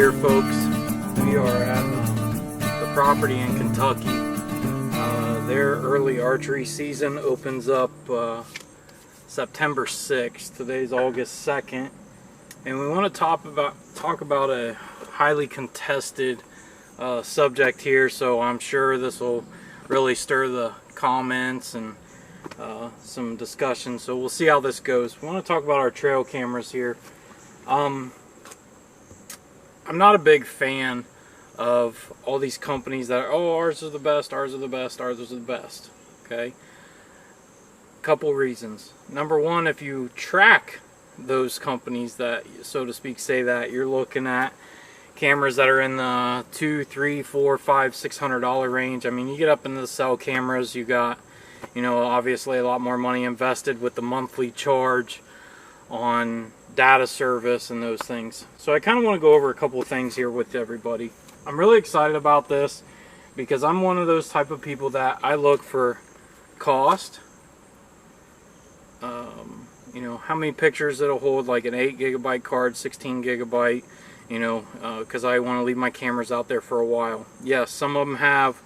here, folks. We are at the property in Kentucky. Their early archery season opens up September 6th. Today's August 2nd. And we want to talk about a highly contested subject here, so I'm sure this will really stir the comments and some discussion. So we'll see how this goes. We want to talk about our trail cameras here. I'm not a big fan of all these companies that are, oh, ours are the best, ours are the best, ours are the best. Okay? Couple reasons. Number one, if you track those companies that, so to speak, say that, you're looking at cameras that are in the $200, $300, $400, $500, $600 range. I mean, you get up into the cell cameras, you got, you know, obviously a lot more money invested with the monthly charge on data service and those things. So I kind of want to go over a couple of things here with everybody. I'm really excited about this because I'm one of those type of people that I look for cost, you know, how many pictures it'll hold, like an 8 GB card, 16 GB, you know, because I want to leave my cameras out there for a while. Yes, some of them have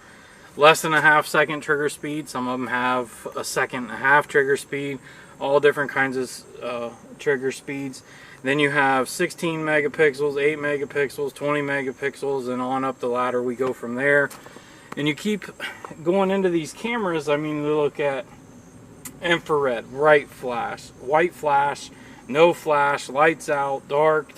less than a ½ second trigger speed, some of them have a 1.5 seconds trigger speed, all different kinds of trigger speeds. Then you have 16 megapixels, 8 megapixels, 20 megapixels, and on up the ladder we go from there. And you keep going into these cameras. I mean, you look at infrared, bright flash, white flash, no flash, lights out, dark,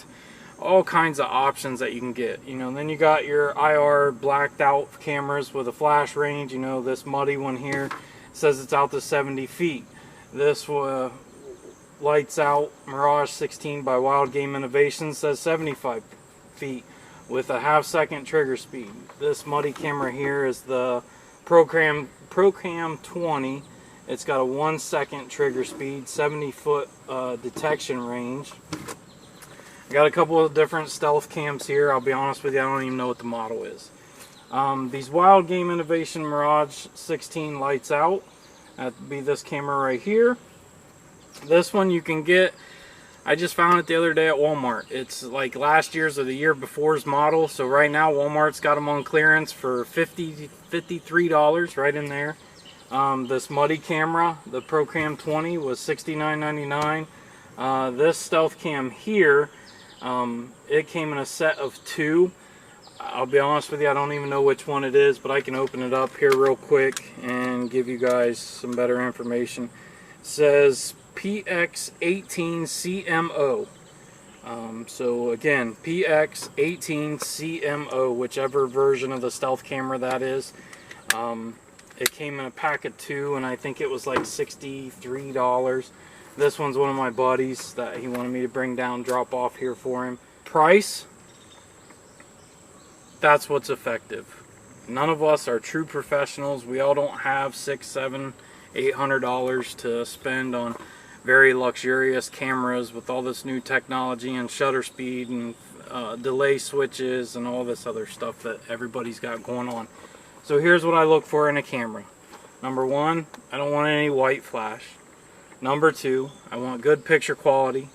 all kinds of options that you can get. You know, and then you got your IR blacked out cameras with a flash range. You know, this muddy one here says it's out to 70 feet. This lights out Mirage 16 by Wildgame Innovations says 75 feet with a ½ second trigger speed. This muddy camera here is the Procam 20. It's got a 1 second trigger speed, 70 foot detection range. I got a couple of different stealth cams here. I'll be honest with you, I don't even know what the model is. These Wildgame Innovation Mirage 16 lights out. That'd be this camera right here. This one you can get, I just found it the other day at Walmart. It's like last year's or the year before's model. So right now Walmart's got them on clearance for $53 right in there. This muddy camera, the Procam 20, was $69.99. This Stealthcam here, it came in a set of 2. I'll be honest with you, I don't even know which one it is, but I can open it up here real quick and give you guys some better information. It says PX18CMO. So again, PX18CMO, whichever version of the stealth camera that is. It came in a pack of 2, and I think it was like $63. This one's one of my buddies that he wanted me to bring down, drop off here for him. Price, that's what's effective. None of us are true professionals. We all don't have $600, $700, $800 to spend on very luxurious cameras with all this new technology and shutter speed and delay switches and all this other stuff that everybody's got going on. So here's what I look for in a camera. Number one, I don't want any white flash. Number two, I want good picture quality.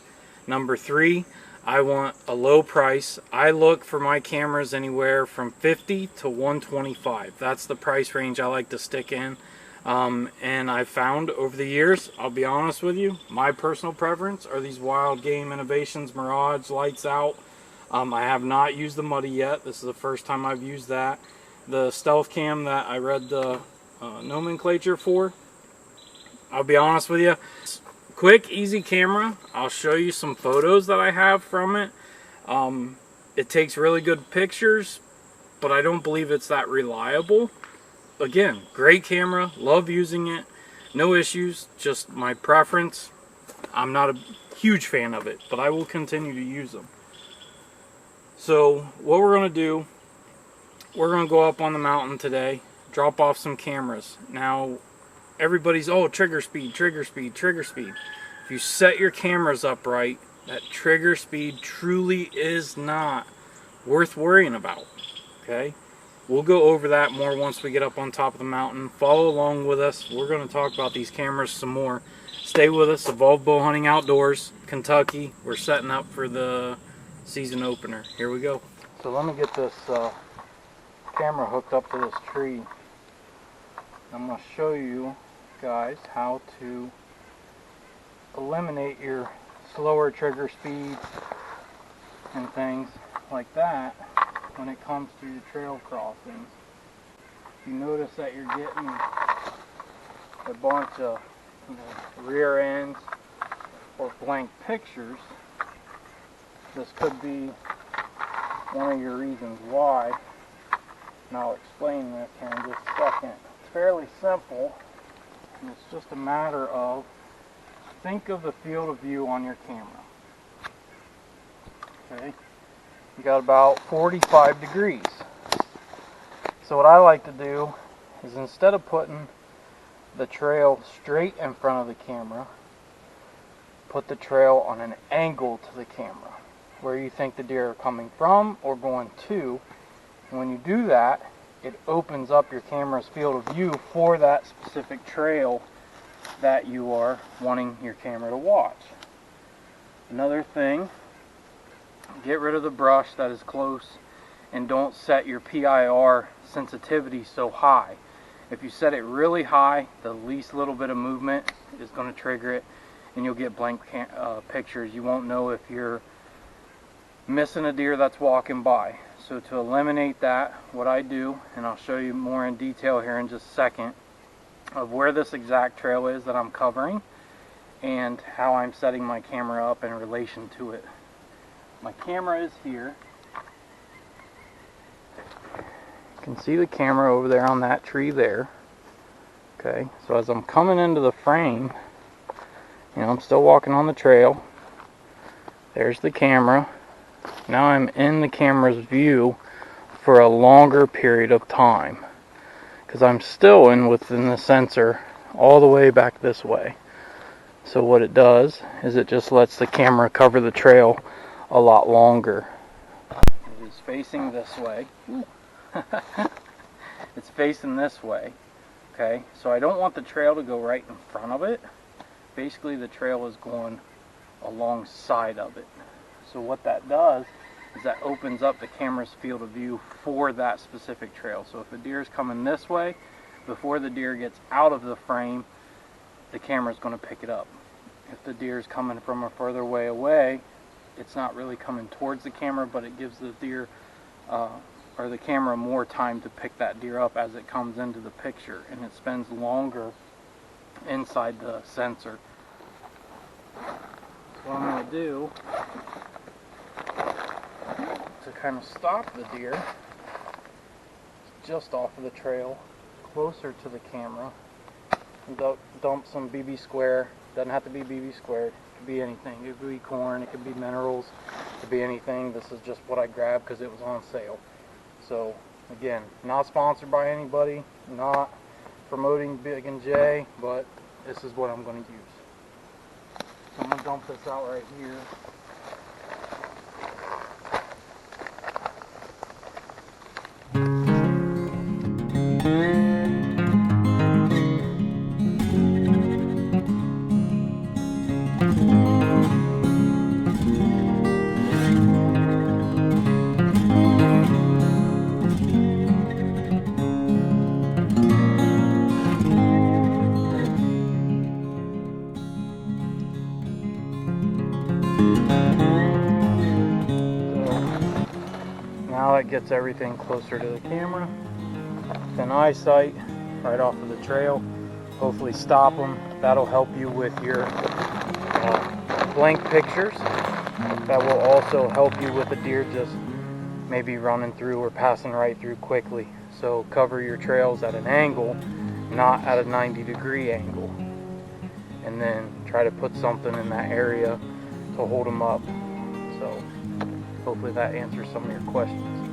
Number three, I want a low price. I look for my cameras anywhere from $50 to $125. That's the price range I like to stick in. And I've found over the years, I'll be honest with you, my personal preference are these Wildgame Innovations Mirage lights out. I have not used the muddy yet. This is the first time I've used that. The Stealthcam that I read the nomenclature for, I'll be honest with you, quick, easy camera. I'll show you some photos that I have from it. It takes really good pictures, but I don't believe it's that reliable. Again, great camera, love using it, no issues, just my preference. I'm not a huge fan of it, but I will continue to use them. So what we're going to do, we're going to go up on the mountain today, drop off some cameras. Now, everybody's, oh, trigger speed, trigger speed, trigger speed. If you set your cameras up right, that trigger speed truly is not worth worrying about, okay? We'll go over that more once we get up on top of the mountain. Follow along with us. We're going to talk about these cameras some more. Stay with us. Evolved Bow Hunting Outdoors, Kentucky. We're setting up for the season opener. Here we go. So let me get this camera hooked up to this tree. I'm going to show you guys how to eliminate your slower trigger speeds and things like that when it comes to your trail crossings. You notice that you're getting a bunch of rear ends or blank pictures. This could be one of your reasons why, and I'll explain this here in just a second. It's fairly simple, and it's just a matter of, think of the field of view on your camera. Okay, you got about 45 degrees. So what I like to do is, instead of putting the trail straight in front of the camera, put the trail on an angle to the camera, where you think the deer are coming from or going to. And when you do that, it opens up your camera's field of view for that specific trail that you are wanting your camera to watch. Another thing, get rid of the brush that is close, and don't set your PIR sensitivity so high. If you set it really high, the least little bit of movement is going to trigger it, and you'll get blank pictures. You won't know if you're missing a deer that's walking by. So to eliminate that, what I do, and I'll show you more in detail here in just a second, of where this exact trail is that I'm covering and how I'm setting my camera up in relation to it. My camera is here. You can see the camera over there on that tree there. Okay, so as I'm coming into the frame, I'm still walking on the trail. There's the camera. Now I'm in the camera's view for a longer period of time, because I'm still within the sensor all the way back this way. So what it does is it just lets the camera cover the trail a lot longer. It is facing this way. It's facing this way. Okay, so I don't want the trail to go right in front of it. Basically the trail is going alongside of it. So what that does is that opens up the camera's field of view for that specific trail. So if a deer is coming this way, before the deer gets out of the frame, the camera is going to pick it up. If the deer is coming from a further way away, it's not really coming towards the camera, but it gives the deer or the camera more time to pick that deer up as it comes into the picture, and it spends longer inside the sensor. So what I'm going to do to kind of stop the deer, just off of the trail, closer to the camera, and dump some BB square. Doesn't have to be BB squared. It could be anything. It could be corn. It could be minerals. It could be anything. This is just what I grabbed because it was on sale. So again, not sponsored by anybody, not promoting Big and J, but this is what I'm going to use. So I'm going to dump this out right here. Now it gets everything closer to the camera, thin eyesight, right off of the trail. Hopefully stop them. That'll help you with your blank pictures. That will also help you with a deer just maybe running through or passing right through quickly. So cover your trails at an angle, not at a 90-degree angle. And then try to put something in that area to hold them up. So hopefully that answers some of your questions.